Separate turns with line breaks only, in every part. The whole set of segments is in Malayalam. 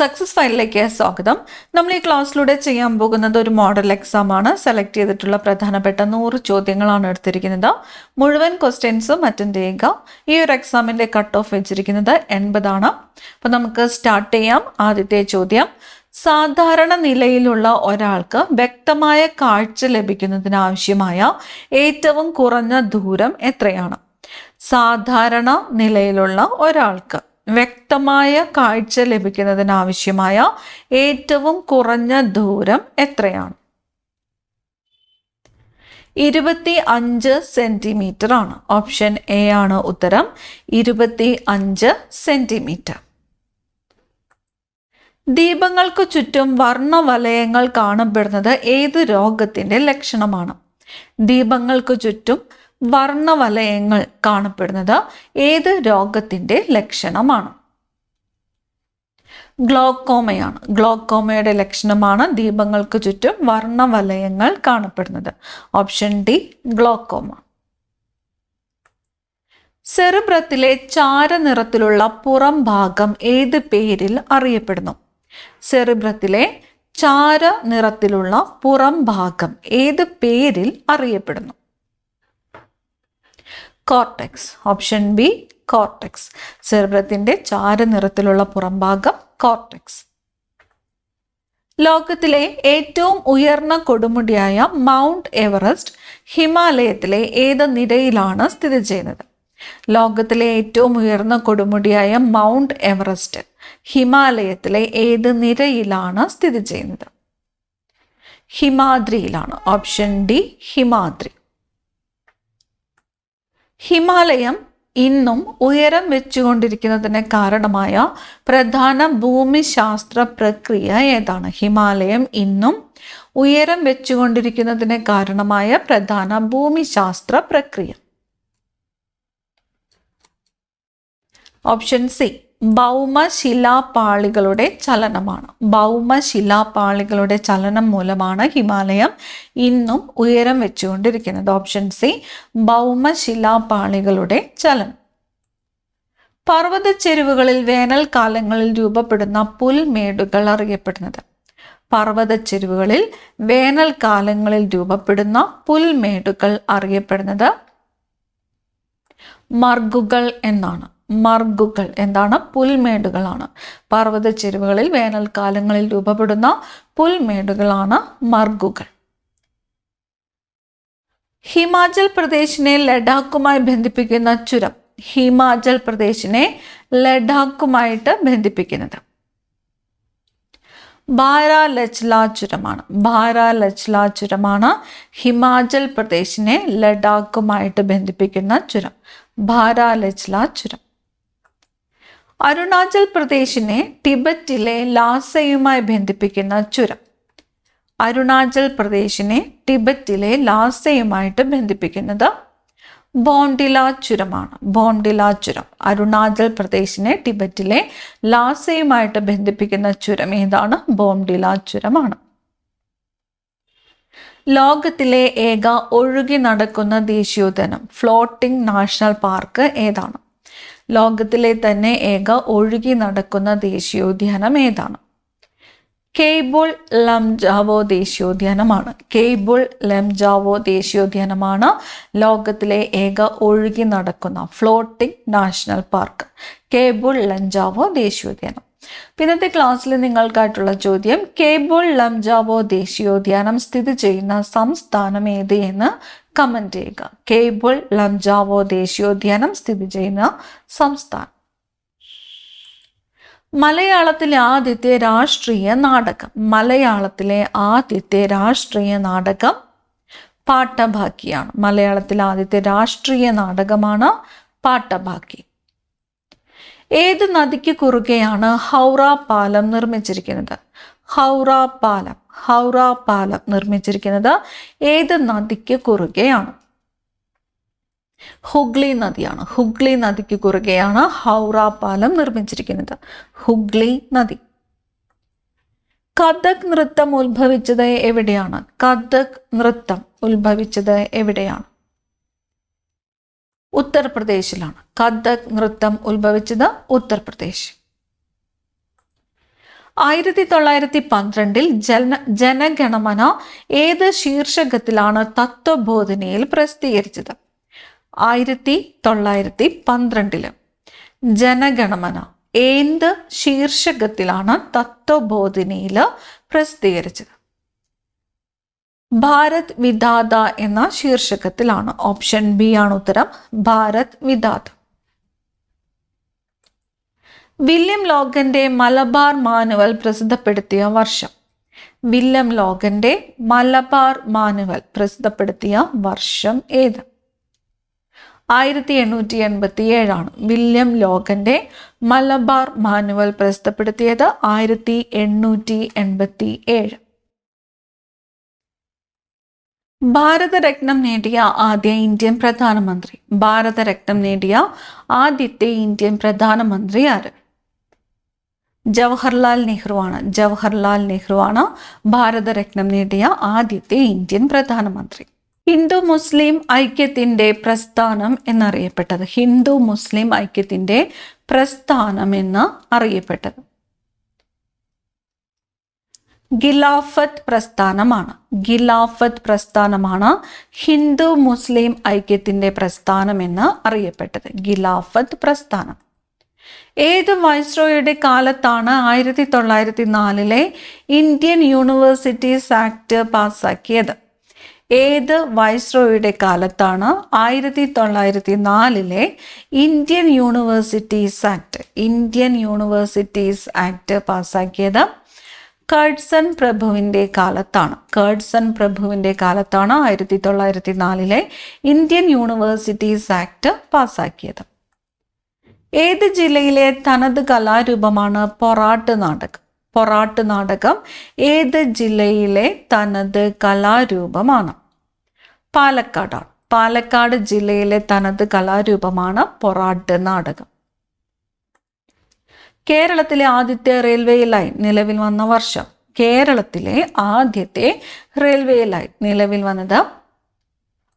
സക്സസ് ഫയലിലേക്ക് സ്വാഗതം. നമ്മൾ ഈ ക്ലാസ്സിലൂടെ ചെയ്യാൻ പോകുന്നത് ഒരു മോഡൽ എക്സാം ആണ്. സെലക്ട് ചെയ്തിട്ടുള്ള പ്രധാനപ്പെട്ട 100 ചോദ്യങ്ങളാണ് എടുത്തിരിക്കുന്നത്. മുഴുവൻ ക്വസ്റ്റ്യൻസും അറ്റൻഡ് ചെയ്യുക. ഈ ഒരു എക്സാമിൻ്റെ കട്ട് ഓഫ് വെച്ചിരിക്കുന്നത് 80 ആണ്. അപ്പോൾ നമുക്ക് സ്റ്റാർട്ട് ചെയ്യാം. ആദ്യത്തെ ചോദ്യം, സാധാരണ നിലയിലുള്ള ഒരാൾക്ക് വ്യക്തമായ കാഴ്ച ലഭിക്കുന്നതിന് ആവശ്യമായ ഏറ്റവും കുറഞ്ഞ ദൂരം എത്രയാണ്? സാധാരണ നിലയിലുള്ള ഒരാൾക്ക് വ്യക്തമായ കാഴ്ച ലഭിക്കുന്നതിന് ആവശ്യമായ ഏറ്റവും കുറഞ്ഞ ദൂരം എത്രയാണ്? 25 സെന്റിമീറ്റർ ആണ്. ഓപ്ഷൻ എ ആണ് ഉത്തരം. 25 സെന്റിമീറ്റർ. ദീപങ്ങൾക്ക് ചുറ്റും വർണ്ണവലയങ്ങൾ കാണപ്പെടുന്നത് ഏത് രോഗത്തിന്റെ ലക്ഷണമാണ്? ദീപങ്ങൾക്ക് ചുറ്റും വർണ്ണവലയങ്ങൾ കാണപ്പെടുന്നത് ഏത് രോഗത്തിന്റെ ലക്ഷണമാണ്? ഗ്ലോക്കോമയാണ്. ഗ്ലോക്കോമയുടെ ലക്ഷണമാണ് ദീപങ്ങൾക്ക് ചുറ്റും വർണ്ണവലയങ്ങൾ കാണപ്പെടുന്നത്. Option D, glaucoma. സെറിബ്രത്തിലെ ചാരനിറത്തിലുള്ള പുറം ഭാഗം ഏത് പേരിൽ അറിയപ്പെടുന്നു? സെറിബ്രത്തിലെ ചാരനിറത്തിലുള്ള പുറം ഭാഗം ഏത് പേരിൽ അറിയപ്പെടുന്നു? കോർട്ടെക്സ്. Option B, cortex. സെറിബ്രത്തിന്റെ ചാരനിറത്തിലുള്ള പുറംഭാഗം കോർട്ടെക്സ്. ലോകത്തിലെ ഏറ്റവും ഉയർന്ന കൊടുമുടിയായ മൗണ്ട് എവറസ്റ്റ് ഹിമാലയത്തിലെ ഏത് നിരയിലാണ് സ്ഥിതി ചെയ്യുന്നത്? ലോകത്തിലെ ഏറ്റവും ഉയർന്ന കൊടുമുടിയായ മൗണ്ട് എവറസ്റ്റ് ഹിമാലയത്തിലെ ഏത് നിരയിലാണ് സ്ഥിതി ചെയ്യുന്നത്? ഹിമാദ്രിയിലാണ്. Option D, Himadri. ഹിമാലയം ഇന്നും ഉയരം വെച്ചുകൊണ്ടിരിക്കുന്നതിന് കാരണമായ പ്രധാന ഭൂമിശാസ്ത്ര പ്രക്രിയ ഏതാണ്? ഹിമാലയം ഇന്നും ഉയരം വെച്ചുകൊണ്ടിരിക്കുന്നതിന് കാരണമായ പ്രധാന ഭൂമിശാസ്ത്ര പ്രക്രിയ. ഓപ്ഷൻ സി, ഭൗമശിലാപാളികളുടെ ചലനമാണ്. ഭൗമശിലാപാളികളുടെ ചലനം മൂലമാണ് ഹിമാലയം ഇന്നും ഉയരം വെച്ചുകൊണ്ടിരിക്കുന്നത്. ഓപ്ഷൻ സി, ഭൗമശിലാപാളികളുടെ ചലനം. പർവ്വതച്ചെരുവുകളിൽ വേനൽക്കാലങ്ങളിൽ രൂപപ്പെടുന്ന പുൽമേടുകൾ അറിയപ്പെടുന്നത്? പർവ്വതച്ചെരുവുകളിൽ വേനൽക്കാലങ്ങളിൽ രൂപപ്പെടുന്ന പുൽമേടുകൾ അറിയപ്പെടുന്നത് മർഗുകൾ എന്നാണ്. മർഗുകൾ എന്താണ്? പുൽമേടുകളാണ്. പർവ്വതച്ചെരുവുകളിൽ വേനൽക്കാലങ്ങളിൽ രൂപപ്പെടുന്ന പുൽമേടുകളാണ് മർഗുകൾ. ഹിമാചൽ പ്രദേശിനെ ലഡാക്കുമായി ബന്ധിപ്പിക്കുന്ന ചുരം. ഹിമാചൽ പ്രദേശിനെ ലഡാക്കുമായിട്ട് ബന്ധിപ്പിക്കുന്നത് ബാരാലച്ല ചുരമാണ്. ബാരാലച്ല ചുരമാണ് ഹിമാചൽ പ്രദേശിനെ ലഡാക്കുമായിട്ട് ബന്ധിപ്പിക്കുന്ന ചുരം. ബാരാലച്ല ചുരം. അരുണാചൽ പ്രദേശിനെ ടിബറ്റിലെ ലാസയുമായി ബന്ധിപ്പിക്കുന്ന ചുരം. അരുണാചൽ പ്രദേശിനെ ടിബറ്റിലെ ലാസയുമായിട്ട് ബന്ധിപ്പിക്കുന്നത് ബോംഡില ചുരമാണ്. ബോംഡില ചുരം. അരുണാചൽ പ്രദേശിനെ ടിബറ്റിലെ ലാസയുമായിട്ട് ബന്ധിപ്പിക്കുന്ന ചുരം ഏതാണ്? ബോംഡില ചുരമാണ്. ലോകത്തിലെ ഏക ഒഴുകി നടക്കുന്ന ദേശീയോദ്യാനം, ഫ്ലോട്ടിംഗ് നാഷണൽ പാർക്ക് ഏതാണ്? ലോകത്തിലെ തന്നെ ഏക ഒഴുകി നടക്കുന്ന ദേശീയോദ്യാനം ഏതാണ്? കെയ്ബുൾ ലംജാവോ ദേശീയോദ്യാനമാണ്. കെയ്ബുൾ ലംജാവോ ദേശീയോദ്യാനമാണ് ലോകത്തിലെ ഏക ഒഴുകി നടക്കുന്ന floating national park. Keibul Lamjao ദേശീയോദ്യാനം. ഇന്നത്തെ ക്ലാസ്സിൽ നിങ്ങൾക്കായിട്ടുള്ള ചോദ്യം, കെയ്ബുൾ ലംജാവോ ദേശീയോദ്യാനം സ്ഥിതി ചെയ്യുന്ന സംസ്ഥാനം ഏത് എന്ന് കമന്റ് ചെയ്യുക. കെയ്ബുൾ ലംജാവോ ദേശീയോദ്യാനം സ്ഥിതി ചെയ്യുന്ന സംസ്ഥാനം. മലയാളത്തിലെ ആദ്യത്തെ രാഷ്ട്രീയ നാടകം. മലയാളത്തിലെ ആദ്യത്തെ രാഷ്ട്രീയ നാടകം പാട്ടബാക്കിയാണ്. മലയാളത്തിലെ ആദ്യത്തെ രാഷ്ട്രീയ നാടകമാണ് പാട്ടബാക്കി. ഏത് നദിക്ക് കുറുകെയാണ് ഹൗറ പാലം നിർമ്മിച്ചിരിക്കുന്നത്? ഹൗറ പാലം. ഹൗറ പാലം നിർമ്മിച്ചിരിക്കുന്നത് ഏത് നദിക്ക് കുറുകെയാണ്? ഹുഗ്ലി നദിയാണ്. ഹുഗ്ലി നദിക്ക് കുറുകെയാണ് ഹൗറ പാലം നിർമ്മിച്ചിരിക്കുന്നത്. ഹുഗ്ലി നദി. കഥക് നൃത്തം ഉത്ഭവിച്ചത് എവിടെയാണ്? കഥക് നൃത്തം ഉത്ഭവിച്ചത് എവിടെയാണ്? ഉത്തർപ്രദേശിലാണ്. കഥക് നൃത്തം ഉത്ഭവിച്ചത് ഉത്തർപ്രദേശ്. 1912 ജനഗണമന ഏത് ശീർഷകത്തിലാണ് തത്വബോധനയിൽ പ്രസിദ്ധീകരിച്ചത്? 1912 ജനഗണമന ഏത് ശീർഷകത്തിലാണ് തത്വബോധനയിൽ പ്രസിദ്ധീകരിച്ചത്? ഭാരത് വിധാത എന്ന ശീർഷകത്തിലാണ്. ഓപ്ഷൻ ബി ആണ് ഉത്തരം, ഭാരത് വിധാത. വില്യം ലോഗന്റെ മലബാർ മാനുവൽ പ്രസിദ്ധപ്പെടുത്തിയ വർഷം? വില്യം ലോഗന്റെ മലബാർ മാനുവൽ പ്രസിദ്ധപ്പെടുത്തിയ വർഷം ഏത്? 1887 വില്യം ലോഗന്റെ മലബാർ മാനുവൽ പ്രസിദ്ധപ്പെടുത്തിയത് 1887. ഭാരതരത്നം നേടിയ ആദ്യ ഇന്ത്യൻ പ്രധാനമന്ത്രി? ഭാരതരത്നം നേടിയ ആദ്യത്തെ ഇന്ത്യൻ പ്രധാനമന്ത്രി ആര്? ജവഹർലാൽ നെഹ്റുവാണ്. ജവഹർലാൽ നെഹ്റുവാണ് ഭാരതരത്നം നേടിയ ആദ്യത്തെ ഇന്ത്യൻ പ്രധാനമന്ത്രി. ഹിന്ദു മുസ്ലിം ഐക്യത്തിന്റെ പ്രസ്ഥാനം എന്നറിയപ്പെട്ടത്? ഹിന്ദു മുസ്ലിം ഐക്യത്തിന്റെ പ്രസ്ഥാനം എന്ന് അറിയപ്പെട്ടത് ഖിലാഫത്ത് പ്രസ്ഥാനമാണ്. ഖിലാഫത്ത് പ്രസ്ഥാനമാണ് ഹിന്ദു മുസ്ലിം ഐക്യത്തിന്റെ പ്രസ്ഥാനം എന്ന് അറിയപ്പെട്ടത്. ഖിലാഫത്ത് പ്രസ്ഥാനം. ഏത് വൈസ്രോയുടെ കാലത്താണ് 1904 ഇന്ത്യൻ യൂണിവേഴ്സിറ്റീസ് ആക്ട് പാസാക്കിയത്? ഏത് വൈസ്രോയുടെ കാലത്താണ് 1904 ഇന്ത്യൻ യൂണിവേഴ്സിറ്റീസ് ആക്ട് പാസാക്കിയത്? കഴ്സൺ പ്രഭുവിൻ്റെ കാലത്താണ്. കഴ്സൺ പ്രഭുവിൻ്റെ കാലത്താണ് 1904 ഇന്ത്യൻ യൂണിവേഴ്സിറ്റീസ് ആക്ട് പാസാക്കിയത്. ഏത് ജില്ലയിലെ തനത് കലാരൂപമാണ് പൊറാട്ട് നാടകം? പൊറാട്ട് നാടകം ഏത് ജില്ലയിലെ തനത് കലാരൂപമാണ്? പാലക്കാടാണ്. പാലക്കാട് ജില്ലയിലെ തനത് കലാരൂപമാണ് പൊറാട്ട് നാടകം. കേരളത്തിലെ ആദ്യത്തെ റെയിൽവേ ലൈൻ നിലവിൽ വന്ന വർഷം? കേരളത്തിലെ ആദ്യത്തെ റെയിൽവേ ലൈൻ നിലവിൽ വന്നത്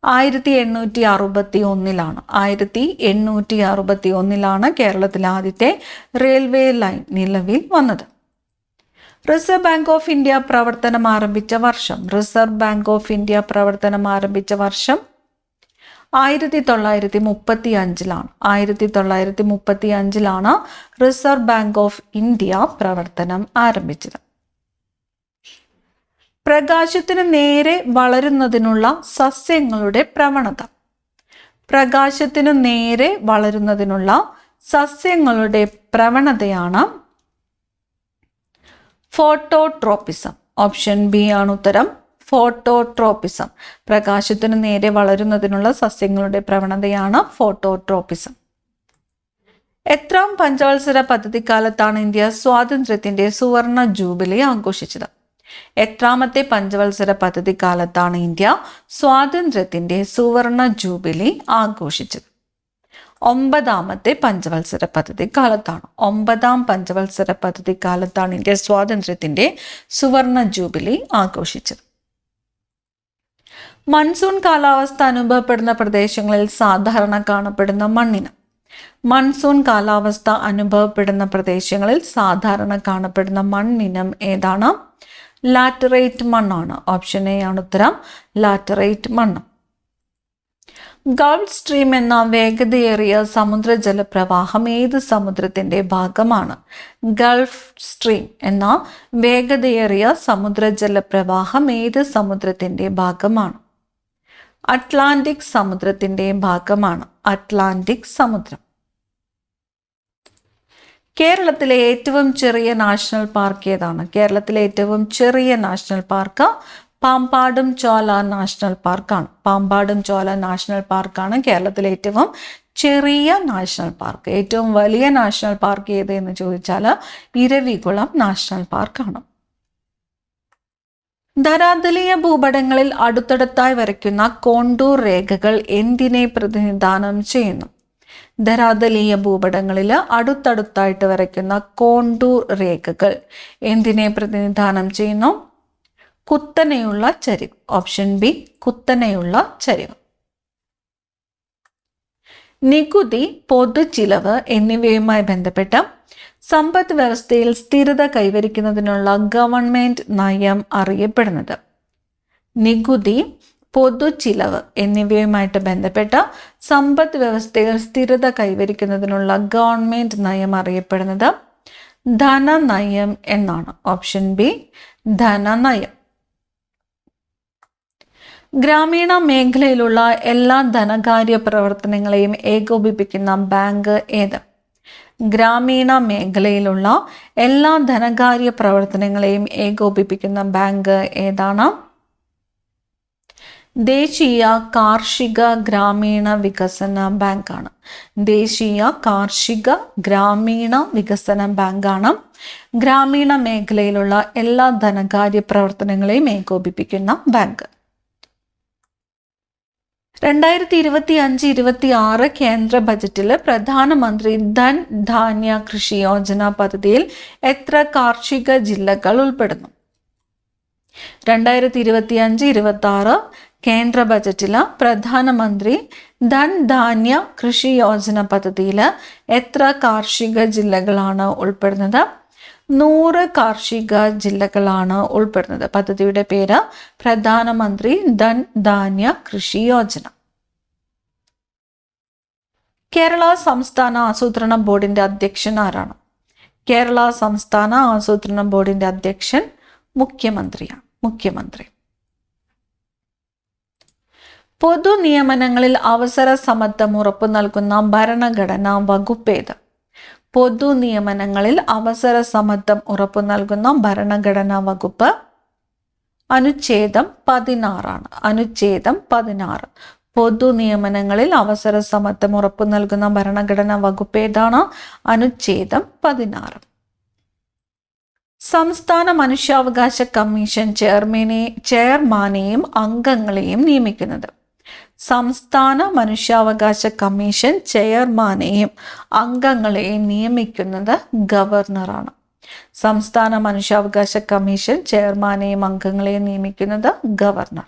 1861 1861 കേരളത്തിലെ ആദ്യത്തെ റെയിൽവേ ലൈൻ നിലവിൽ വന്നത്. റിസർവ് ബാങ്ക് ഓഫ് ഇന്ത്യ പ്രവർത്തനം ആരംഭിച്ച വർഷം? റിസർവ് ബാങ്ക് ഓഫ് ഇന്ത്യ പ്രവർത്തനം ആരംഭിച്ച വർഷം 1935 1935 റിസർവ് ബാങ്ക് ഓഫ് ഇന്ത്യ പ്രവർത്തനം ആരംഭിച്ചത്. പ്രകാശത്തിന് നേരെ വളരുന്നതിനുള്ള സസ്യങ്ങളുടെ പ്രവണത? പ്രകാശത്തിന് നേരെ വളരുന്നതിനുള്ള സസ്യങ്ങളുടെ പ്രവണതയാണ് ഫോട്ടോട്രോപ്പിസം. ഓപ്ഷൻ ബി ആണ് ഉത്തരം, ഫോട്ടോട്രോപ്പിസം. പ്രകാശത്തിന് നേരെ വളരുന്നതിനുള്ള സസ്യങ്ങളുടെ പ്രവണതയാണ് ഫോട്ടോട്രോപ്പിസം. എത്രാം പഞ്ചവത്സര പദ്ധതിക്കാലത്താണ് ഇന്ത്യ സ്വാതന്ത്ര്യത്തിന്റെ സുവർണ ജൂബിലി ആഘോഷിച്ചത്? എത്രാമത്തെ പഞ്ചവത്സര പദ്ധതിക്കാലത്താണ് ഇന്ത്യ സ്വാതന്ത്ര്യത്തിന്റെ സുവർണ ജൂബിലി ആഘോഷിച്ചത്? 9ാമത്തെ പഞ്ചവത്സര പദ്ധതിക്കാലത്താണ്. 9ാം പഞ്ചവത്സര പദ്ധതിക്കാലത്താണ് ഇന്ത്യ സ്വാതന്ത്ര്യത്തിന്റെ സുവർണ ജൂബിലി ആഘോഷിച്ചത്. മൺസൂൺ കാലാവസ്ഥ അനുഭവപ്പെടുന്ന പ്രദേശങ്ങളിൽ സാധാരണ കാണപ്പെടുന്ന മണ്ണിനം? മൺസൂൺ കാലാവസ്ഥ അനുഭവപ്പെടുന്ന പ്രദേശങ്ങളിൽ സാധാരണ കാണപ്പെടുന്ന മണ്ണിനം ഏതാണ്? ലാറ്ററൈറ്റ് മണ്ണാണ്. ഓപ്ഷൻ എ ആണ് ഉത്തരം, ലാറ്ററൈറ്റ് മണ്ണ്. ഗൾഫ് സ്ട്രീം എന്ന വേഗതയേറിയ സമുദ്രജല പ്രവാഹം ഏത് സമുദ്രത്തിന്റെ ഭാഗമാണ്? ഗൾഫ് സ്ട്രീം എന്ന വേഗതയേറിയ സമുദ്രജല പ്രവാഹം ഏത് സമുദ്രത്തിന്റെ ഭാഗമാണ്? അറ്റ്ലാന്റിക് സമുദ്രത്തിന്റെ ഭാഗമാണ്. അറ്റ്ലാന്റിക് സമുദ്രം. കേരളത്തിലെ ഏറ്റവും ചെറിയ നാഷണൽ പാർക്ക് ഏതാണ്? കേരളത്തിലെ ഏറ്റവും ചെറിയ നാഷണൽ പാർക്ക് പാമ്പാടും ചോല നാഷണൽ പാർക്കാണ്. പാമ്പാടും ചോല നാഷണൽ പാർക്കാണ് കേരളത്തിലെ ഏറ്റവും ചെറിയ നാഷണൽ പാർക്ക്. ഏറ്റവും വലിയ നാഷണൽ പാർക്ക് ഏത് എന്ന് ചോദിച്ചാൽ ഇരവികുളം നാഷണൽ പാർക്കാണ്. ധരാതലീയ ഭൂപടങ്ങളിൽ അടുത്തടുത്തായി വരയ്ക്കുന്ന കോണ്ടൂർ രേഖകൾ എന്തിനെ പ്രതിനിധാനം ചെയ്യുന്നു? ധരാതലീയ ഭൂപടങ്ങളിൽ അടുത്തടുത്തായിട്ട് വരയ്ക്കുന്ന കോണ്ടൂർ രേഖകൾ എന്തിനെ പ്രതിനിധാനം ചെയ്യുന്നു? കുത്തനെയുള്ള ചരിവ്. ഓപ്ഷൻ ബി, കുത്തനെയുള്ള ചരിവ്. നികുതി, പൊതുചിലവ് എന്നിവയുമായി ബന്ധപ്പെട്ട സമ്പദ് വ്യവസ്ഥയിൽ സ്ഥിരത കൈവരിക്കുന്നതിനുള്ള ഗവൺമെന്റ് നയം അറിയപ്പെടുന്നത്. നികുതി, പൊതുചിലവ് എന്നിവയുമായിട്ട് ബന്ധപ്പെട്ട സമ്പദ് വ്യവസ്ഥയിൽ സ്ഥിരത കൈവരിക്കുന്നതിനുള്ള ഗവൺമെന്റ് നയം അറിയപ്പെടുന്നത് ധനനയം എന്നാണ്. ഓപ്ഷൻ ബി, ധനനയം. ഗ്രാമീണ മേഖലയിലുള്ള എല്ലാ ധനകാര്യ പ്രവർത്തനങ്ങളെയും ഏകോപിപ്പിക്കുന്ന ബാങ്ക് ഏത്? ഗ്രാമീണ മേഖലയിലുള്ള എല്ലാ ധനകാര്യ പ്രവർത്തനങ്ങളെയും ഏകോപിപ്പിക്കുന്ന ബാങ്ക് ഏതാണ്? ദേശീയ കാർഷിക ഗ്രാമീണ വികസന ബാങ്കാണ്. ദേശീയ കാർഷിക ഗ്രാമീണ വികസന ബാങ്കാണ് ഗ്രാമീണ മേഖലയിലുള്ള എല്ലാ ധനകാര്യ പ്രവർത്തനങ്ങളെയും ഏകോപിപ്പിക്കുന്ന ബാങ്ക്. 2025-26 കേന്ദ്ര ബജറ്റിൽ പ്രധാനമന്ത്രി ധൻ ധാന്യ കൃഷി യോജന പദ്ധതിയിൽ എത്ര കാർഷിക ജില്ലകൾ ഉൾപ്പെടുന്നു? 2025-26 കേന്ദ്ര ബജറ്റിൽ പ്രധാനമന്ത്രി ധൻ ധാന്യ കൃഷി യോജന പദ്ധതിയിൽ എത്ര കാർഷിക ജില്ലകളാണ് ഉൾപ്പെടുന്നത്? 100 കാർഷിക ജില്ലകളാണ് ഉൾപ്പെടുന്നത്. പദ്ധതിയുടെ പേര് പ്രധാനമന്ത്രി ധൻ ധാന്യ കൃഷി യോജന. കേരള സംസ്ഥാന ആസൂത്രണ ബോർഡിന്റെ അധ്യക്ഷൻ ആരാണ്? കേരള സംസ്ഥാന ആസൂത്രണ ബോർഡിന്റെ അധ്യക്ഷൻ മുഖ്യമന്ത്രിയാണ്. മുഖ്യമന്ത്രി. പൊതു നിയമനങ്ങളിൽ അവസര സമത്വം ഉറപ്പു നൽകുന്ന ഭരണഘടനാ വകുപ്പ് ഏത്? പൊതു നിയമനങ്ങളിൽ അവസര സമത്വം ഉറപ്പു നൽകുന്ന ഭരണഘടനാ വകുപ്പ് അനുച്ഛേദം 16 അനുച്ഛേദം 16. പൊതു നിയമനങ്ങളിൽ അവസര സമത്വം ഉറപ്പു നൽകുന്ന ഭരണഘടനാ വകുപ്പ് ഏതാണ്? അനുച്ഛേദം 16. സംസ്ഥാന മനുഷ്യാവകാശ കമ്മീഷൻ ചെയർമാനെയും അംഗങ്ങളെയും നിയമിക്കുന്നത്. സംസ്ഥാന മനുഷ്യാവകാശ കമ്മീഷൻ ചെയർമാനെയും അംഗങ്ങളെയും നിയമിക്കുന്നത് ഗവർണറാണ്. സംസ്ഥാന മനുഷ്യാവകാശ കമ്മീഷൻ ചെയർമാനെയും അംഗങ്ങളെയും നിയമിക്കുന്നത് ഗവർണർ.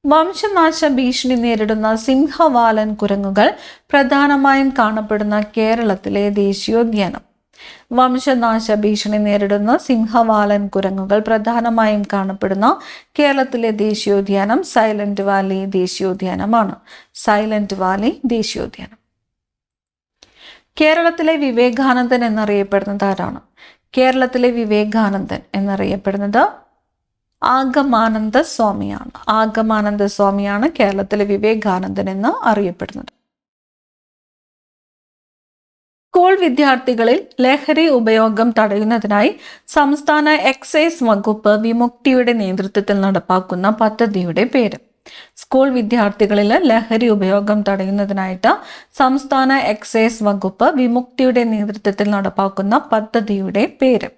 വംശനാശ ഭീഷണി നേരിടുന്ന സിംഹവാലൻ കുരങ്ങുകൾ പ്രധാനമായും കാണപ്പെടുന്ന കേരളത്തിലെ ദേശീയോദ്യാനം. വംശനാശ ഭീഷണി നേരിടുന്ന സിംഹവാലൻ കുരങ്ങുകൾ പ്രധാനമായും കാണപ്പെടുന്ന കേരളത്തിലെ ദേശീയോദ്യാനം സൈലന്റ് വാലി ദേശീയോദ്യാനമാണ്. സൈലന്റ് വാലി ദേശീയോദ്യാനം. കേരളത്തിലെ വിവേകാനന്ദൻ എന്നറിയപ്പെടുന്നത് ആരാണ്? കേരളത്തിലെ വിവേകാനന്ദൻ എന്നറിയപ്പെടുന്നത് ആഗമാനന്ദ സ്വാമിയാണ്. ആഗമാനന്ദ സ്വാമിയാണ് കേരളത്തിലെ വിവേകാനന്ദൻ എന്ന് അറിയപ്പെടുന്നത്. സ്കൂൾ വിദ്യാർത്ഥികളിൽ ലഹരി ഉപയോഗം തടയുന്നതിനായി സംസ്ഥാന എക്സൈസ് വകുപ്പ് വിമുക്തിയുടെ നേതൃത്വത്തിൽ നടപ്പാക്കുന്ന പദ്ധതിയുടെ പേര്. സ്കൂൾ വിദ്യാർത്ഥികളിൽ ലഹരി ഉപയോഗം തടയുന്നതിനായിട്ട് സംസ്ഥാന എക്സൈസ് വകുപ്പ് വിമുക്തിയുടെ നേതൃത്വത്തിൽ നടപ്പാക്കുന്ന പദ്ധതിയുടെ പേര്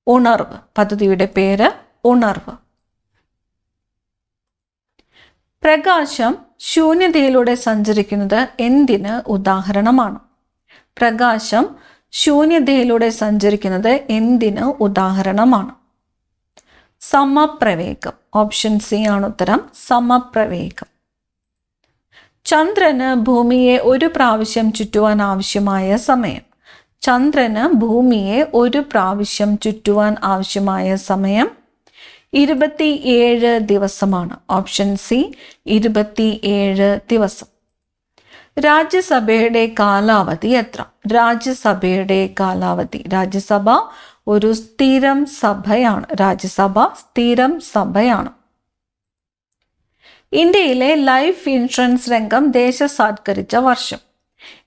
ഉണർവ്. പദ്ധതിയുടെ പേര് ഉണർവ്. പ്രകാശം ശൂന്യതയിലൂടെ സഞ്ചരിക്കുന്നത് എന്തിന് ഉദാഹരണമാണ്? പ്രകാശം ശൂന്യതയിലൂടെ സഞ്ചരിക്കുന്നത് എന്തിന് ഉദാഹരണമാണ്? സമപ്രവേഗം. ഓപ്ഷൻ സി ആണ് ഉത്തരം. സമപ്രവേഗം. ചന്ദ്രന് ഭൂമിയെ ഒരു പ്രാവശ്യം ചുറ്റുവാൻ ആവശ്യമായ സമയം. ചന്ദ്രന് ഭൂമിയെ ഒരു പ്രാവശ്യം ചുറ്റുവാൻ ആവശ്യമായ സമയം 27 ദിവസമാണ്. ഓപ്ഷൻ സി 27 ദിവസം. രാജ്യസഭയുടെ കാലാവധി എത്ര? രാജ്യസഭയുടെ കാലാവധി. രാജ്യസഭ ഒരു സ്ഥിരം സഭയാണ്. രാജ്യസഭ സ്ഥിരം സഭയാണ്. ഇന്ത്യയിലെ ലൈഫ് ഇൻഷുറൻസ് രംഗം ദേശസാത്കരിച്ച വർഷം.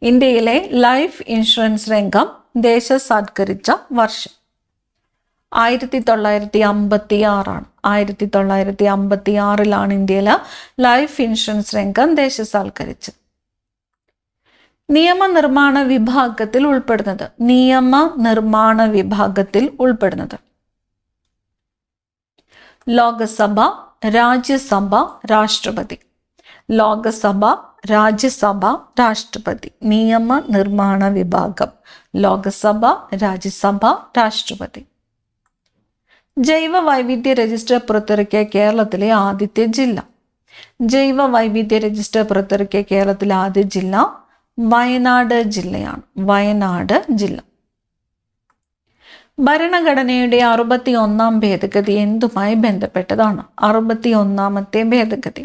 ഇന്ത്യയിലെ ലൈഫ് ഇൻഷുറൻസ് രംഗം ദേശസാത്കരിച്ച വർഷം 1956 ആണ്. 1956 ഇന്ത്യയിലെ ലൈഫ് ഇൻഷുറൻസ് രംഗം ദേശസാത്കരിച്ചത്. നിയമനിർമ്മാണ വിഭാഗത്തിൽ ഉൾപ്പെടുന്നത്. നിയമനിർമ്മാണ വിഭാഗത്തിൽ ഉൾപ്പെടുന്നത് ലോകസഭ, രാജ്യസഭ, രാഷ്ട്രപതി. ലോകസഭ, രാജ്യസഭ, രാഷ്ട്രപതി. നിയമനിർമ്മാണ വിഭാഗം ലോകസഭ, രാജ്യസഭ, രാഷ്ട്രപതി. ജൈവ വൈവിധ്യ രജിസ്റ്റർ പുറത്തിറക്കിയ കേരളത്തിലെ ആദ്യത്തെ ജില്ല. ജൈവ വൈവിധ്യ രജിസ്റ്റർ പുറത്തിറക്കിയ കേരളത്തിലെ ആദ്യ ജില്ല വയനാട് ജില്ലയാണ്. വയനാട് ജില്ല. ഭരണഘടനയുടെ 61-ാം ഭേദഗതി എന്തുമായി ബന്ധപ്പെട്ടതാണ്? 61-ാമത്തെ ഭേദഗതി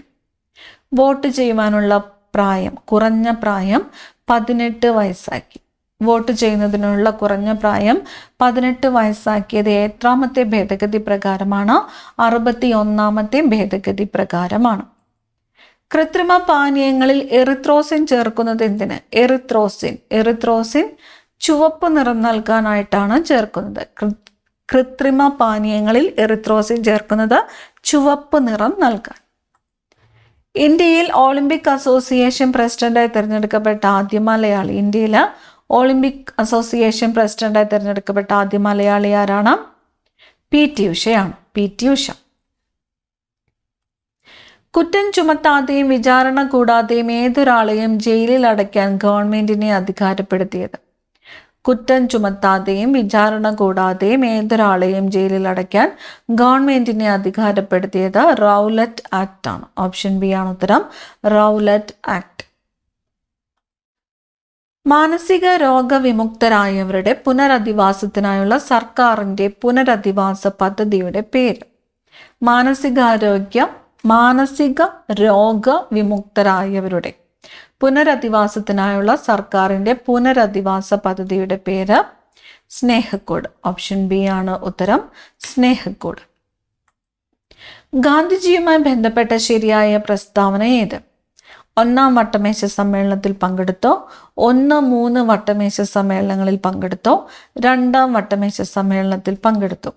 വോട്ട് ചെയ്യുവാനുള്ള പ്രായം, കുറഞ്ഞ പ്രായം 18 വയസ്സാക്കി. വോട്ട് ചെയ്യുന്നതിനുള്ള കുറഞ്ഞ പ്രായം 18 വയസ്സാക്കിയത് എത്രാമത്തെ ഭേദഗതി പ്രകാരമാണ്? 61-ാമത്തെ ഭേദഗതി പ്രകാരമാണ്. കൃത്രിമ പാനീയങ്ങളിൽ എറിത്രോസിൻ ചേർക്കുന്നത് എന്തിന്? എറിത്രോസിൻ ചുവപ്പ് നിറം നൽകാനായിട്ടാണ് ചേർക്കുന്നത്. കൃത്രിമ പാനീയങ്ങളിൽ എറിത്രോസിൻ ചേർക്കുന്നത് ചുവപ്പ് നിറം നൽകാൻ. ഇന്ത്യയിൽ ഒളിമ്പിക് അസോസിയേഷൻ പ്രസിഡന്റായി തിരഞ്ഞെടുക്കപ്പെട്ട ആദ്യ മലയാളി. ഇന്ത്യയിലെ ഒളിമ്പിക് അസോസിയേഷൻ പ്രസിഡന്റായി തിരഞ്ഞെടുക്കപ്പെട്ട ആദ്യ മലയാളി ആരാണ്? PT ഉഷയാണ്. PT ഉഷ. കുറ്റം ചുമത്താതെയും വിചാരണ കൂടാതെയും ഏതൊരാളെയും ജയിലിൽ അടയ്ക്കാൻ ഗവൺമെന്റിനെ അധികാരപ്പെടുത്തിയത്? കുറ്റം ചുമത്താതെയും വിചാരണ കൂടാതെയും ഏതൊരാളെയും ജയിലിൽ അടയ്ക്കാൻ ഗവൺമെന്റിനെ അധികാരപ്പെടുത്തിയത് റൗലറ്റ് ആക്ട് ആണ്. ഓപ്ഷൻ ബി ആണ് ഉത്തരം. Rowlatt act. മാനസിക രോഗവിമുക്തരായവരുടെ പുനരധിവാസത്തിനായുള്ള സർക്കാരിന്റെ പുനരധിവാസ പദ്ധതിയുടെ പേര്? മാനസിക രോഗവിമുക്തരായവരുടെ പുനരധിവാസത്തിനായുള്ള സർക്കാരിന്റെ പുനരധിവാസ പദ്ധതിയുടെ പേര് സ്നേഹക്കൂട്. ഓപ്ഷൻ ബി ആണ് ഉത്തരം. സ്നേഹക്കൂട്. ഗാന്ധിജിയുമായി ബന്ധപ്പെട്ട ശരിയായ പ്രസ്താവന ഏത്? 1-ാം വട്ടമേശ സമ്മേളനത്തിൽ പങ്കെടുത്തോ, 1-3 വട്ടമേശ സമ്മേളനങ്ങളിൽ പങ്കെടുത്തോ, 2-ാം വട്ടമേശ സമ്മേളനത്തിൽ പങ്കെടുത്തു.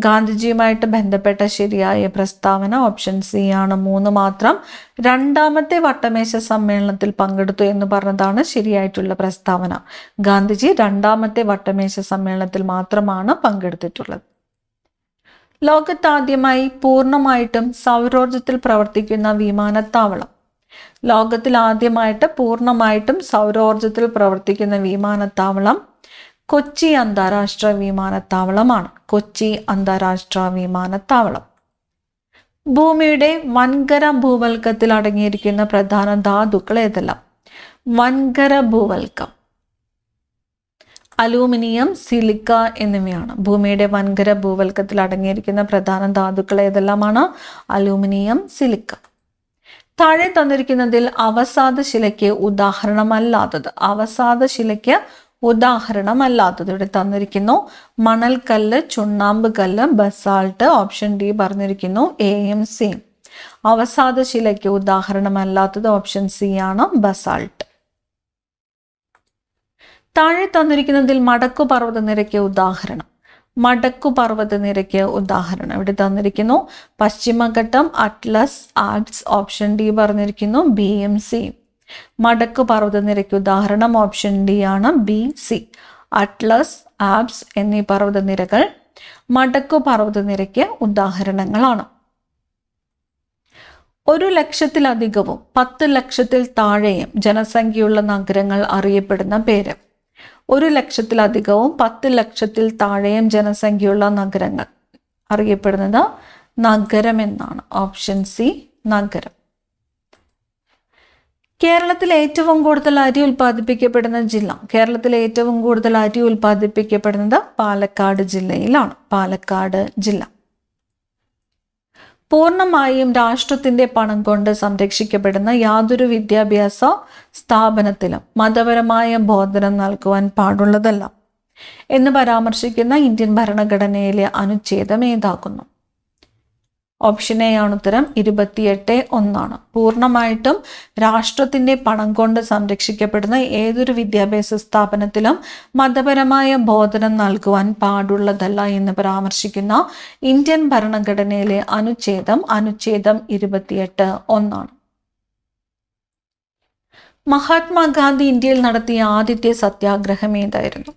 ഗാന്ധിജിയുമായിട്ട് ബന്ധപ്പെട്ട ശരിയായ പ്രസ്താവന ഓപ്ഷൻ സി ആണ്, 3 മാത്രം. 2-ാമത്തെ വട്ടമേശ സമ്മേളനത്തിൽ പങ്കെടുത്തു എന്ന് പറഞ്ഞതാണ് ശരിയായിട്ടുള്ള പ്രസ്താവന. ഗാന്ധിജി 2-ാമത്തെ വട്ടമേശ സമ്മേളനത്തിൽ മാത്രമാണ് പങ്കെടുത്തിട്ടുള്ളത്. ലോകത്താദ്യമായി പൂർണ്ണമായിട്ടും സൗരോർജത്തിൽ പ്രവർത്തിക്കുന്ന വിമാനത്താവളം? ലോകത്തിൽ ആദ്യമായിട്ട് പൂർണ്ണമായിട്ടും സൗരോർജത്തിൽ പ്രവർത്തിക്കുന്ന വിമാനത്താവളം കൊച്ചി അന്താരാഷ്ട്ര വിമാനത്താവളമാണ്. കൊച്ചി അന്താരാഷ്ട്ര വിമാനത്താവളം. ഭൂമിയുടെ വൻകര ഭൂവൽക്കത്തിൽ അടങ്ങിയിരിക്കുന്ന പ്രധാന ധാതുക്കൾ ഏതെല്ലാം? വൻകര ഭൂവൽക്കം അലൂമിനിയം, സിലിക്ക എന്നിവയാണ്. ഭൂമിയുടെ വൻകര ഭൂവൽക്കത്തിൽ അടങ്ങിയിരിക്കുന്ന പ്രധാന ധാതുക്കൾ ഏതെല്ലാമാണ്? Aluminium, silica. താഴെ തന്നിരിക്കുന്നതിൽ അവസാദശിലയ്ക്ക് ഉദാഹരണമല്ലാത്തത്? അവസാദശിലയ്ക്ക് ഉദാഹരണമല്ലാത്തത് ഇവിടെ തന്നിരിക്കുന്നു. മണൽക്കല്ല്, ചുണ്ണാമ്പ് കല്ല്, ബസാൾട്ട്. ഓപ്ഷൻ ഡി പറഞ്ഞിരിക്കുന്നു എയും സിയും. അവസാദശിലയ്ക്ക് ഉദാഹരണമല്ലാത്തത് ഓപ്ഷൻ സി ആണ്, ബസാൾട്ട്. താഴെ തന്നിരിക്കുന്നതിൽ മടക്കുപർവ്വതനിരയ്ക്ക് ഉദാഹരണം? മടക്കുപർവ്വതനിരയ്ക്ക് ഉദാഹരണം ഇവിടെ തന്നിരിക്കുന്നു പശ്ചിമഘട്ടം, അറ്റ്ലസ്, ആൽപ്സ്. ഓപ്ഷൻ ഡി പറഞ്ഞിരിക്കുന്നു ബിയും സിയും. മടക്കു പർവ്വതനിരയ്ക്ക് ഉദാഹരണം ഓപ്ഷൻ ഡി ആണ്, ബി, സി. അറ്റ്ലസ്, ആൽപ്സ് എന്നീ പർവ്വതനിരകൾ മടക്കു പർവ്വതനിരയ്ക്ക് ഉദാഹരണങ്ങളാണ്. 1,00,000-ലധികവും 10 ലക്ഷത്തിൽ താഴെയും ജനസംഖ്യയുള്ള നഗരങ്ങൾ അറിയപ്പെടുന്ന പേര്? 1,00,000-ലധികവും 10 ലക്ഷത്തിൽ താഴെയും ജനസംഖ്യയുള്ള നഗരങ്ങൾ അറിയപ്പെടുന്നത് നഗരം എന്നാണ്. ഓപ്ഷൻ സി, നഗരം. കേരളത്തിൽ ഏറ്റവും കൂടുതൽ അരി ഉൽപ്പാദിപ്പിക്കപ്പെടുന്ന ജില്ല? കേരളത്തിൽ ഏറ്റവും കൂടുതൽ അരി ഉൽപ്പാദിപ്പിക്കപ്പെടുന്നത് പാലക്കാട് ജില്ലയിലാണ്. പാലക്കാട് ജില്ല. പൂർണ്ണമായും രാഷ്ട്രത്തിന്റെ പണം കൊണ്ട് സംരക്ഷിക്കപ്പെടുന്ന യാതൊരു വിദ്യാഭ്യാസ സ്ഥാപനത്തിലും മതപരമായ ബോധനം നൽകുവാൻ പാടുള്ളതല്ല എന്ന് പരാമർശിക്കുന്ന ഇന്ത്യൻ ഭരണഘടനയിലെ അനുച്ഛേദം ഏതാകുന്നു? ഓപ്ഷൻ എ ആണ് ഉത്തരം. 28(1) പൂർണ്ണമായിട്ടും രാഷ്ട്രത്തിന്റെ പണം കൊണ്ട് സംരക്ഷിക്കപ്പെടുന്ന ഏതൊരു വിദ്യാഭ്യാസ സ്ഥാപനത്തിലും മതപരമായ ബോധനം നൽകുവാൻ പാടുള്ളതല്ല എന്ന് പരാമർശിക്കുന്ന ഇന്ത്യൻ ഭരണഘടനയിലെ അനുച്ഛേദം 28(1) മഹാത്മാഗാന്ധി ഇന്ത്യയിൽ നടത്തിയ ആദ്യത്തെ സത്യാഗ്രഹം ഏതായിരുന്നു?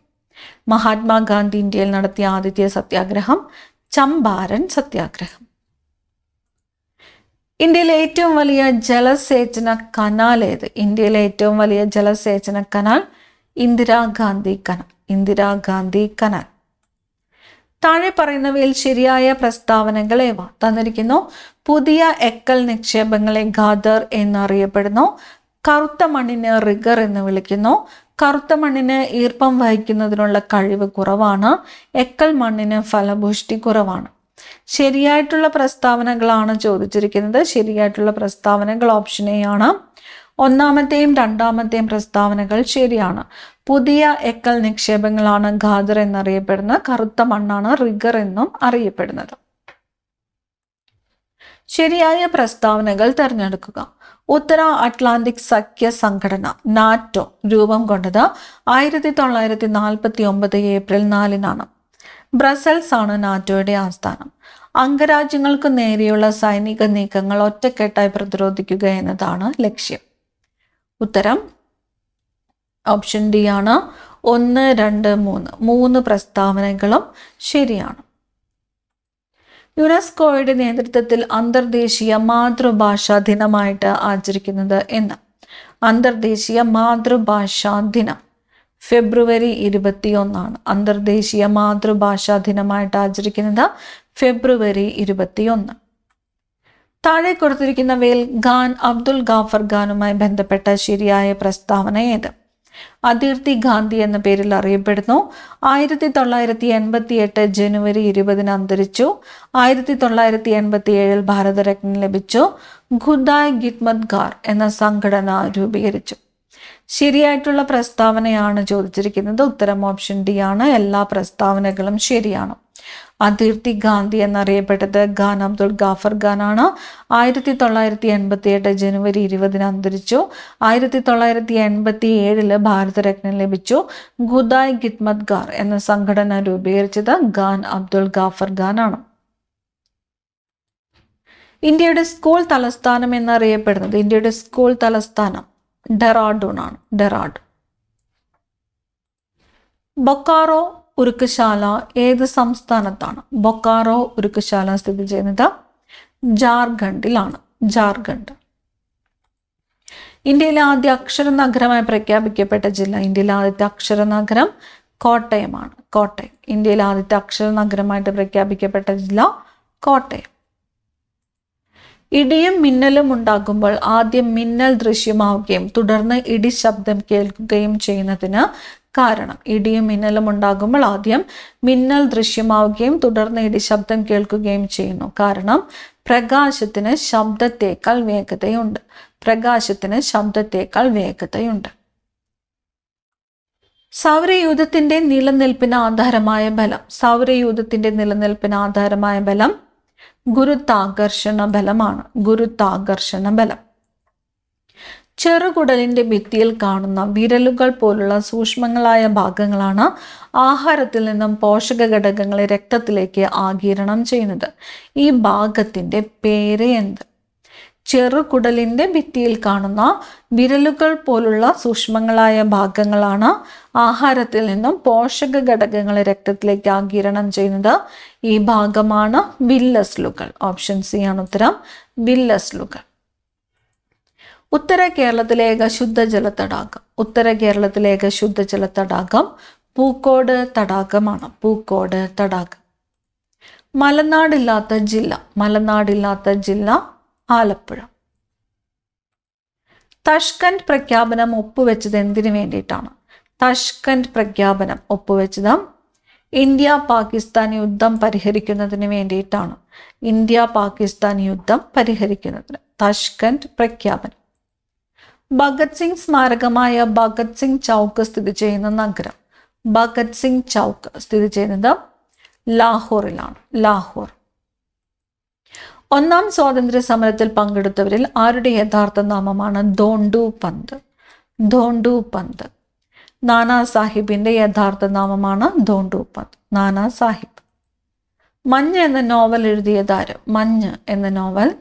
മഹാത്മാഗാന്ധി ഇന്ത്യയിൽ നടത്തിയ ആദ്യത്തെ സത്യാഗ്രഹം ചമ്പാരൻ സത്യാഗ്രഹം. ഇന്ത്യയിലെ ഏറ്റവും വലിയ ജലസേചന കനാൽ ഏത്? ഇന്ത്യയിലെ ഏറ്റവും വലിയ ജലസേചന canal Indira Gandhi canal. Indira Gandhi canal. താഴെ പറയുന്നവയിൽ ശരിയായ പ്രസ്താവനകൾ ഏവ? തന്നിരിക്കുന്നു. പുതിയ എക്കൽ നിക്ഷേപങ്ങളെ ഖാദർ എന്നറിയപ്പെടുന്നു. കറുത്ത മണ്ണിന് റിഗർ എന്ന് വിളിക്കുന്നു. കറുത്ത മണ്ണിന് ഈർപ്പം വഹിക്കുന്നതിനുള്ള കഴിവ് കുറവാണ്. എക്കൽ മണ്ണിന് ഫലപുഷ്ടി കുറവാണ്. ശരിയായിട്ടുള്ള പ്രസ്താവനകളാണ് ചോദിച്ചിരിക്കുന്നത്. ശരിയായിട്ടുള്ള പ്രസ്താവനകൾ ഓപ്ഷൻ എ ആണ്. ഒന്നാമത്തെയും രണ്ടാമത്തെയും പ്രസ്താവനകൾ ശരിയാണ്. പുതിയ എക്കൽ നിക്ഷേപങ്ങളാണ് ഖാദർ എന്നറിയപ്പെടുന്നത്. കറുത്ത മണ്ണാണ് റിഗർ എന്നും അറിയപ്പെടുന്നത്. ശരിയായ പ്രസ്താവനകൾ തിരഞ്ഞെടുക്കുക. ഉത്തര അറ്റ്ലാന്റിക് സഖ്യ സംഘടന നാറ്റോ രൂപം കൊണ്ടത് 1949 ഏപ്രിൽ 4 ബ്രസൽസ് ആണ് നാറ്റോയുടെ ആസ്ഥാനം. അംഗരാജ്യങ്ങൾക്ക് നേരെയുള്ള സൈനിക നീക്കങ്ങൾ ഒറ്റക്കെട്ടായി പ്രതിരോധിക്കുക എന്നതാണ് ലക്ഷ്യം. ഉത്തരം ഓപ്ഷൻ ഡി ആണ്. 1, 2, 3 മൂന്ന് പ്രസ്താവനകളും ശരിയാണ്. യുനെസ്കോയുടെ നേതൃത്വത്തിൽ അന്തർദേശീയ മാതൃഭാഷാ ദിനമായിട്ട് ആചരിക്കുന്നത് എന്ന്? അന്തർദേശീയ മാതൃഭാഷാ ദിനം ഫെബ്രുവരി 21. അന്തർദേശീയ മാതൃഭാഷാ ദിനമായിട്ട് ആചരിക്കുന്നത് ഫെബ്രുവരി 21. താഴെ കൊടുത്തിരിക്കുന്നവയിൽ ഖാൻ അബ്ദുൽ ഗാഫർ ഖാനുമായി ബന്ധപ്പെട്ട ശരിയായ പ്രസ്താവന ഏത്? അതിർത്തി ഗാന്ധി എന്ന പേരിൽ അറിയപ്പെടുന്നു. 1988 ജനുവരി 20 അന്തരിച്ചു. 1987 ഭാരതരത്ന ലഭിച്ചു. ഖുദായ് ഖിദ്മത്ഗാർ എന്ന സംഘടന രൂപീകരിച്ചു. ശരിയായിട്ടുള്ള പ്രസ്താവനയാണ് ചോദിച്ചിരിക്കുന്നത്. ഉത്തരം ഓപ്ഷൻ ഡി ആണ്. എല്ലാ പ്രസ്താവനകളും ശരിയാണ്. അതിർത്തി ഗാന്ധി എന്നറിയപ്പെട്ടത് ഖാൻ അബ്ദുൽ ഗാഫർ ഖാൻ ആണ്. 1988 ജനുവരി 20 അന്തരിച്ചു. 1987 ഭാരതരത്ന ലഭിച്ചു. ഖുദായ് ഖിദ്മത്ഗാർ എന്ന സംഘടന രൂപീകരിച്ചത് ഖാൻ അബ്ദുൽ ഗാഫർ ഖാൻ ആണ്. ഇന്ത്യയുടെ സ്കൂൾ തലസ്ഥാനം എന്നറിയപ്പെടുന്നത്? ഇന്ത്യയുടെ സ്കൂൾ തലസ്ഥാനം ഡെറാഡൂൺ ആണ്. ഡെറാഡൂൺ. ബൊക്കാറോ ഉരുക്കുശാല ഏത് സംസ്ഥാനത്താണ്? ബൊക്കാറോ ഉരുക്കുശാല സ്ഥിതി ചെയ്യുന്നത് ജാർഖണ്ഡിലാണ്. ജാർഖണ്ഡ്. ഇന്ത്യയിലെ ആദ്യ അക്ഷര നഗരമായി പ്രഖ്യാപിക്കപ്പെട്ട ജില്ല? ഇന്ത്യയിലെ ആദ്യത്തെ അക്ഷര നഗരം കോട്ടയമാണ്. കോട്ടയം. ഇന്ത്യയിലെ ആദ്യത്തെ അക്ഷര നഗരമായിട്ട് പ്രഖ്യാപിക്കപ്പെട്ട ജില്ല കോട്ടയം. ഇടിയും മിന്നലും ഉണ്ടാകുമ്പോൾ ആദ്യം മിന്നൽ ദൃശ്യമാവുകയും തുടർന്ന് ഇടി ശബ്ദം കേൾക്കുകയും ചെയ്യുന്നതിന് കാരണം? ഇടിയും മിന്നലും ഉണ്ടാകുമ്പോൾ ആദ്യം മിന്നൽ ദൃശ്യമാവുകയും തുടർന്ന് ഇടി ശബ്ദം കേൾക്കുകയും ചെയ്യുന്നു. കാരണം പ്രകാശത്തിന് ശബ്ദത്തേക്കാൾ വേഗതയുണ്ട്. പ്രകാശത്തിന് ശബ്ദത്തേക്കാൾ വേഗതയുണ്ട്. സൗരയൂഥത്തിന്റെ നിലനിൽപ്പിന് ആധാരമായ ബലം? സൗരയൂഥത്തിന്റെ നിലനിൽപ്പിന് ആധാരമായ ബലം ഗുരുത്വാകർഷണ ബലമാണ്. ഗുരുത്വാകർഷണ ബലം. ചെറുകുടലിന്റെ ഭിത്തിയിൽ കാണുന്ന വിരലുകൾ പോലുള്ള സൂക്ഷ്മങ്ങളായ ഭാഗങ്ങളാണ് ആഹാരത്തിൽ നിന്നും പോഷക ഘടകങ്ങളെ രക്തത്തിലേക്ക് ആഗിരണം ചെയ്യുന്നത്. ഈ ഭാഗത്തിന്റെ പേര് എന്ത്? ചെറുകുടലിന്റെ ഭിത്തിയിൽ കാണുന്ന വിരലുകൾ പോലുള്ള സൂക്ഷ്മങ്ങളായ ഭാഗങ്ങളാണ് ആഹാരത്തിൽ നിന്നും പോഷക ഘടകങ്ങളെ രക്തത്തിലേക്ക് ആഗിരണം ചെയ്യുന്നത്. ഈ ഭാഗമാണ് വില്ലസ്ലുകൾ. ഓപ്ഷൻ സി ആണ് ഉത്തരം. വില്ലസ്ലുകൾ. ഉത്തര കേരളത്തിലെ ഏക ശുദ്ധജല തടാകം? ഉത്തര കേരളത്തിലെ ഏക ശുദ്ധജല തടാകം പൂക്കോട് തടാകമാണ്. പൂക്കോട് തടാകം. മലനാടില്ലാത്ത ജില്ല? മലനാടില്ലാത്ത ജില്ല ആലപ്പുഴ. തഷ്കന്റ് പ്രഖ്യാപനം ഒപ്പുവെച്ചത് എന്തിനു വേണ്ടിയിട്ടാണ്? തഷ്കന്റ് പ്രഖ്യാപനം ഒപ്പുവെച്ചത് ഇന്ത്യ പാകിസ്ഥാൻ യുദ്ധം പരിഹരിക്കുന്നതിന് വേണ്ടിയിട്ടാണ്. ഇന്ത്യ പാകിസ്ഥാൻ യുദ്ധം പരിഹരിക്കുന്നതിന്. തഷ്കന്റ് പ്രഖ്യാപനം. ഭഗത് സിംഗ് സ്മാരകമായ ഭഗത് സിംഗ് ചൗക്ക് സ്ഥിതി ചെയ്യുന്ന നഗരം? ഭഗത് സിംഗ് ചൗക്ക് സ്ഥിതി ചെയ്യുന്നത് ലാഹോറിലാണ്. ലാഹോർ. ഒന്നാം സ്വാതന്ത്ര്യ സമരത്തിൽ പങ്കെടുത്തവരിൽ ആരുടെ യഥാർത്ഥ നാമമാണ് ധോണ്ടു പന്ത്? ധോണ്ടു പന്ത്. നാനാ സാഹിബിന്റെ യഥാർത്ഥ നാമമാണ് ധോണ്ടു പന്ത്. നാനാ സാഹിബ്. മഞ്ഞ് എന്ന നോവൽ എഴുതിയതാര്? മഞ്ഞ് എന്ന novel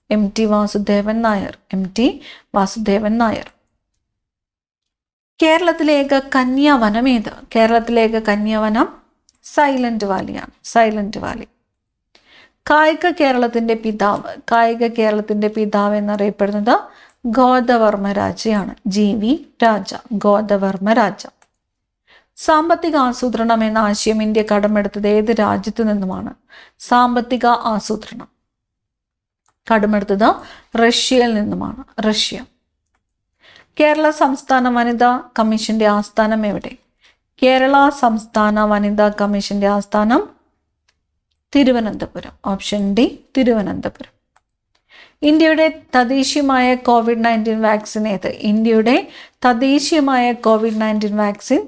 MT Vasudevan Nair. MT Vasudevan Nair. കേരളത്തിലെ ഏക കന്യാവനം ഏത്? കേരളത്തിലെ ഏക കന്യാവനം സൈലന്റ് വാലിയാണ്. Silent valley. കായിക കേരളത്തിന്റെ പിതാവ്? കായിക കേരളത്തിന്റെ പിതാവ് എന്നറിയപ്പെടുന്നത് ഗോദവർമ്മ രാജയാണ്. GV രാജ. ഗോദവർമ്മ രാജ. സാമ്പത്തിക ആസൂത്രണം എന്ന ആശയം ഇന്ത്യ കടമെടുത്തത് ഏത് രാജ്യത്തു നിന്നുമാണ്? സാമ്പത്തിക ആസൂത്രണം കടമെടുത്തത് റഷ്യയിൽ നിന്നുമാണ്. റഷ്യ. കേരള സംസ്ഥാന വനിതാ കമ്മീഷന്റെ ആസ്ഥാനം എവിടെ? കേരള സംസ്ഥാന വനിതാ കമ്മീഷന്റെ ആസ്ഥാനം തിരുവനന്തപുരം. Option D, Thiruvananthapuram. ഇന്ത്യയുടെ തദ്ദേശീയമായ COVID-19 വാക്സിൻ ഏത്? ഇന്ത്യയുടെ തദ്ദേശീയമായ COVID-19 വാക്സിൻ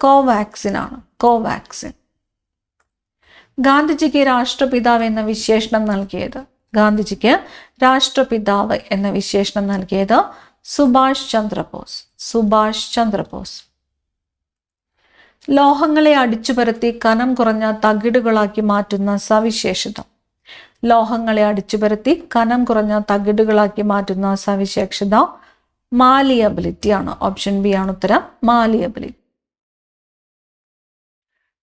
കോവാക്സിൻ ആണ്. കോവാക്സിൻ. ഗാന്ധിജിക്ക് രാഷ്ട്രപിതാവ് എന്ന വിശേഷണം നൽകിയത്? ഗാന്ധിജിക്ക് രാഷ്ട്രപിതാവ് എന്ന വിശേഷണം നൽകിയത് സുഭാഷ് ചന്ദ്രബോസ്. സുഭാഷ് ചന്ദ്രബോസ്. ലോഹങ്ങളെ അടിച്ചുപരത്തി കനം കുറഞ്ഞ തകിടുകളാക്കി മാറ്റുന്ന സവിശേഷത? ലോഹങ്ങളെ അടിച്ചുപരത്തി കനം കുറഞ്ഞ തകിടുകളാക്കി മാറ്റുന്ന സവിശേഷത മാലിയബിലിറ്റി ആണ്. ഓപ്ഷൻ ബി ആണ് ഉത്തരം, മാലിയബിലിറ്റി.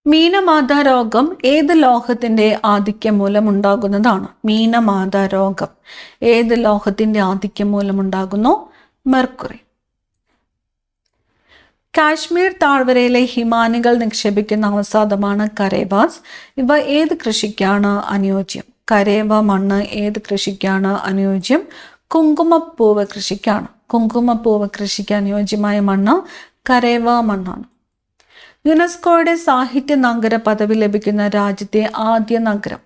മീനമാത രോഗം ഏത് ലോഹത്തിന്റെ ആധിക്യം മൂലം ഉണ്ടാകുന്നതാണ്? മീനമാത രോഗം ഏത് ലോഹത്തിന്റെ ആധിക്യം മൂലം ഉണ്ടാകുന്നു? മെർക്കുറി. കാശ്മീർ താഴ്വരയിലെ ഹിമാനികൾ നിക്ഷേപിക്കുന്ന അവസാദമാണ് കരേവാസ്. ഇവ ഏത് കൃഷിക്കാണ് അനുയോജ്യം? കരേവ മണ്ണ് ഏത് കൃഷിക്കാണ് അനുയോജ്യം? കുങ്കുമപ്പൂവ് കൃഷിക്കാണ്. കുങ്കുമപ്പൂവ് കൃഷിക്ക് അനുയോജ്യമായ മണ്ണ് കരേവ മണ്ണാണ്. യുനെസ്കോയുടെ സാഹിത്യ നഗര പദവി ലഭിക്കുന്ന രാജ്യത്തെ ആദ്യ നഗരം?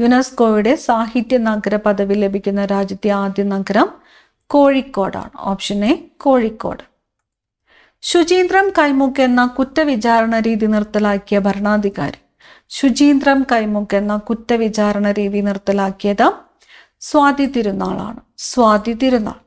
യുനെസ്കോയുടെ സാഹിത്യ നഗര പദവി ലഭിക്കുന്ന രാജ്യത്തെ ആദ്യ നഗരം കോഴിക്കോടാണ്. Option A, Kozhikode. ശുചീന്ദ്രം കൈമുക്ക് എന്ന കുറ്റവിചാരണ രീതി നിർത്തലാക്കിയ ഭരണാധികാരി? ശുചീന്ദ്രം കൈമുക്ക് എന്ന കുറ്റവിചാരണ രീതി നിർത്തലാക്കിയത് സ്വാതി തിരുനാളാണ്. സ്വാതി തിരുനാൾ.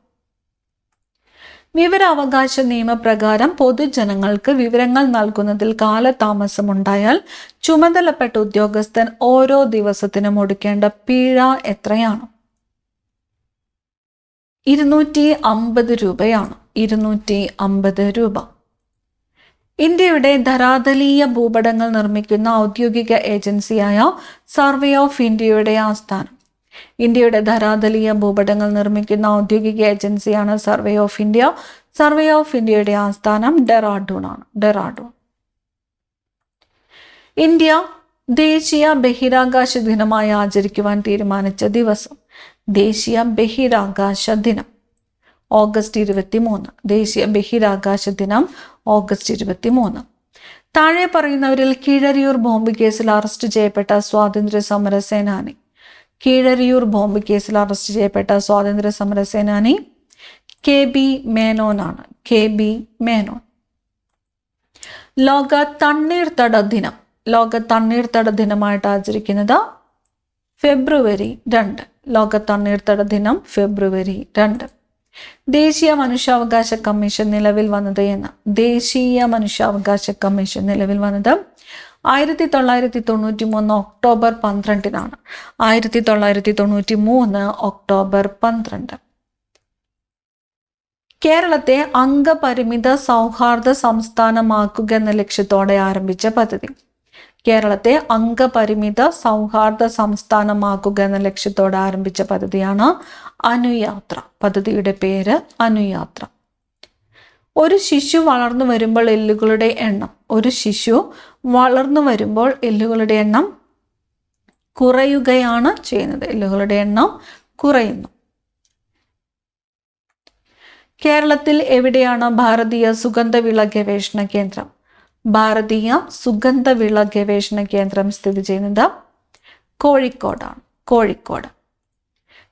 വിവരാവകാശ നിയമപ്രകാരം പൊതുജനങ്ങൾക്ക് വിവരങ്ങൾ നൽകുന്നതിൽ കാലതാമസമുണ്ടായാൽ ചുമതലപ്പെട്ട ഉദ്യോഗസ്ഥൻ ഓരോ ദിവസത്തിനും ഒടുക്കേണ്ട പിഴ എത്രയാണ്? 250 രൂപയാണ്. 250 രൂപ. ഇന്ത്യയുടെ ധരാതലീയ ഭൂപടങ്ങൾ നിർമ്മിക്കുന്ന ഔദ്യോഗിക ഏജൻസിയായ സർവേ ഓഫ് ഇന്ത്യയുടെ ആസ്ഥാനം? ഇന്ത്യയുടെ ധരാതലീയ ഭൂപടങ്ങൾ നിർമ്മിക്കുന്ന ഔദ്യോഗിക ഏജൻസിയാണ് survey of India. Survey of ഇന്ത്യയുടെ ആസ്ഥാനം ഡെറാഡൂൺ ആണ്. ഡെറാഡൂൺ. ഇന്ത്യ ദേശീയ ബഹിരാകാശ ദിനമായി ആചരിക്കുവാൻ തീരുമാനിച്ച ദിവസം? ദേശീയ ബഹിരാകാശ ദിനം ഓഗസ്റ്റ് 23. ദേശീയ ബഹിരാകാശ ദിനം ഓഗസ്റ്റ് 23. താഴെ പറയുന്നവരിൽ കീഴരിയൂർ ബോംബ് കേസിൽ അറസ്റ്റ് ചെയ്യപ്പെട്ട സ്വാതന്ത്ര്യ സമര സേനാനി? കീഴരിയൂർ ബോംബ് കേസിൽ അറസ്റ്റ് ചെയ്യപ്പെട്ട സ്വാതന്ത്ര്യ സമര സേനാനി KB മേനോൻ ആണ്. KB മേനോൻ. ലോക തണ്ണീർത്തട ദിനം? ലോക തണ്ണീർത്തട ദിനമായിട്ട് ആചരിക്കുന്നത് ഫെബ്രുവരി 2. ലോക തണ്ണീർത്തട ദിനം ഫെബ്രുവരി 2. ദേശീയ മനുഷ്യാവകാശ കമ്മീഷൻ നിലവിൽ വന്നത് എന്ന്? ദേശീയ മനുഷ്യാവകാശ കമ്മീഷൻ നിലവിൽ വന്നത് 1993 ഒക്ടോബർ 12-നാണ്. 1993 ഒക്ടോബർ 12. കേരളത്തെ അംഗപരിമിത സൗഹാർദ്ദ സംസ്ഥാനമാക്കുക എന്ന ലക്ഷ്യത്തോടെ ആരംഭിച്ച പദ്ധതി? കേരളത്തെ അംഗപരിമിത സൗഹാർദ്ദ സംസ്ഥാനമാക്കുക എന്ന ലക്ഷ്യത്തോടെ ആരംഭിച്ച പദ്ധതിയാണ് അനുയാത്ര. പദ്ധതിയുടെ പേര് അനുയാത്ര. ഒരു ശിശു വളർന്നു വരുമ്പോൾ എല്ലുകളുടെ എണ്ണം? ഒരു ശിശു വളർന്നു വരുമ്പോൾ എല്ലുകളുടെ എണ്ണം കുറയുകയാണ് ചെയ്യുന്നത്. എല്ലുകളുടെ എണ്ണം കുറയുന്നു. കേരളത്തിൽ എവിടെയാണ് ഭാരതീയ സുഗന്ധവിള ഗവേഷണ കേന്ദ്രം? ഭാരതീയ സുഗന്ധവിള ഗവേഷണ കേന്ദ്രം സ്ഥിതി ചെയ്യുന്നത് കോഴിക്കോടാണ്. കോഴിക്കോട്.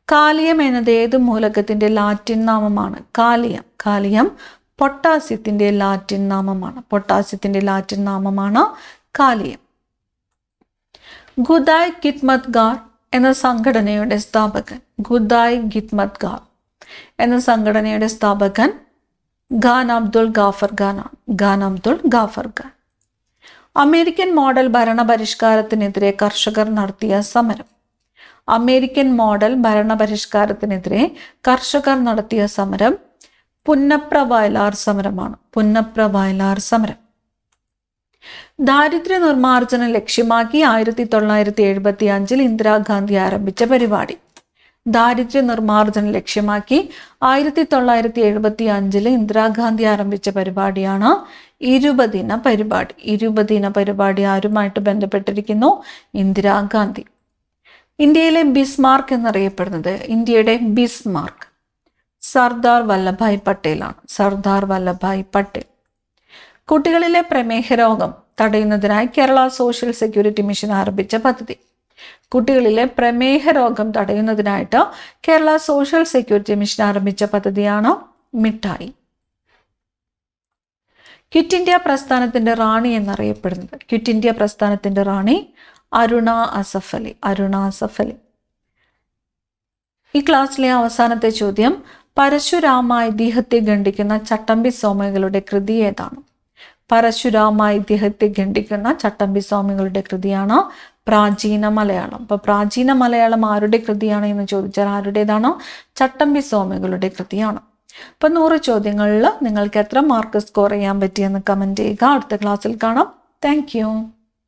കാലിയം എന്നത് ഏത് മൂലകത്തിന്റെ ലാറ്റിൻ നാമമാണ്? കാലിയം. കാലിയം പൊട്ടാസ്യത്തിന്റെ ലാറ്റിൻ നാമമാണ്. പൊട്ടാസ്യത്തിന്റെ ലാറ്റിൻ നാമമാണ് കാലിയം. ഖുദായ് ഖിദ്മത്ഗാർ എന്ന സംഘടനയുടെ സ്ഥാപകൻ? ഖുദായ് ഖിദ്മത്ഗാർ എന്ന സംഘടനയുടെ സ്ഥാപകൻ ഖാൻ അബ്ദുൾ ഗാഫർ ഖാൻ ആണ്. ഖാൻ അബ്ദുൾ ഗാഫർ ഖാൻ. അമേരിക്കൻ മോഡൽ ഭരണപരിഷ്കാരത്തിനെതിരെ കർഷകർ നടത്തിയ സമരം? അമേരിക്കൻ മോഡൽ ഭരണപരിഷ്കാരത്തിനെതിരെ കർഷകർ നടത്തിയ സമരം പുന്നപ്ര വയലാർ സമരമാണ്. പുന്നപ്ര വയലാർ സമരം. ദാരിദ്ര്യ നിർമ്മാർജ്ജനം ലക്ഷ്യമാക്കി 1975 ഇന്ദിരാഗാന്ധി ആരംഭിച്ച പരിപാടി? ദാരിദ്ര്യ നിർമ്മാർജ്ജനം ലക്ഷ്യമാക്കി 1975 ഇന്ദിരാഗാന്ധി ആരംഭിച്ച പരിപാടിയാണ് ഇരുപതിന പരിപാടി. ഇരുപതിന പരിപാടി ആരുമായിട്ട് ബന്ധപ്പെട്ടിരിക്കുന്നു? ഇന്ദിരാഗാന്ധി. ഇന്ത്യയിലെ ബിസ്മാർക്ക് എന്നറിയപ്പെടുന്നത്, ഇന്ത്യയുടെ ബിസ്മാർക്ക് സർദാർ വല്ലഭായ് പട്ടേലാണ്. സർദാർ വല്ലഭായ് പട്ടേൽ. കുട്ടികളിലെ പ്രമേഹ രോഗം തടയുന്നതിനായി കേരള സോഷ്യൽ സെക്യൂരിറ്റി മിഷൻ ആരംഭിച്ച പദ്ധതി. കുട്ടികളിലെ പ്രമേഹ രോഗം തടയുന്നതിനായിട്ട് കേരള സോഷ്യൽ സെക്യൂരിറ്റി മിഷൻ ആരംഭിച്ച പദ്ധതിയാണ് മിഠായി. ക്വിറ്റ് ഇന്ത്യ പ്രസ്ഥാനത്തിന്റെ റാണി എന്നറിയപ്പെടുന്നത്, ക്വിറ്റ് ഇന്ത്യ പ്രസ്ഥാനത്തിന്റെ റാണി അരുണ അസഫ് അലി. അരുണ അസഫ് അലി. ഈ ക്ലാസ്സിലെ അവസാനത്തെ ചോദ്യം, പരശുരാമ ഐതിഹ്യത്തെ ഖണ്ഡിക്കുന്ന ചട്ടമ്പി സ്വാമികളുടെ കൃതി ഏതാണ്? പരശുരാമ ഐതിഹ്യത്തെ ഖണ്ഡിക്കുന്ന ചട്ടമ്പി സ്വാമികളുടെ കൃതിയാണ് പ്രാചീന മലയാളം. അപ്പൊ പ്രാചീന മലയാളം ആരുടെ കൃതിയാണ് എന്ന് ചോദിച്ചാൽ ആരുടേതാണ്? ചട്ടമ്പി സ്വാമികളുടെ കൃതിയാണ്. അപ്പൊ 100 ചോദ്യങ്ങളിൽ നിങ്ങൾക്ക് എത്ര മാർക്ക് സ്കോർ ചെയ്യാൻ പറ്റിയെന്ന് കമന്റ് ചെയ്യുക. അടുത്ത ക്ലാസ്സിൽ കാണാം. താങ്ക്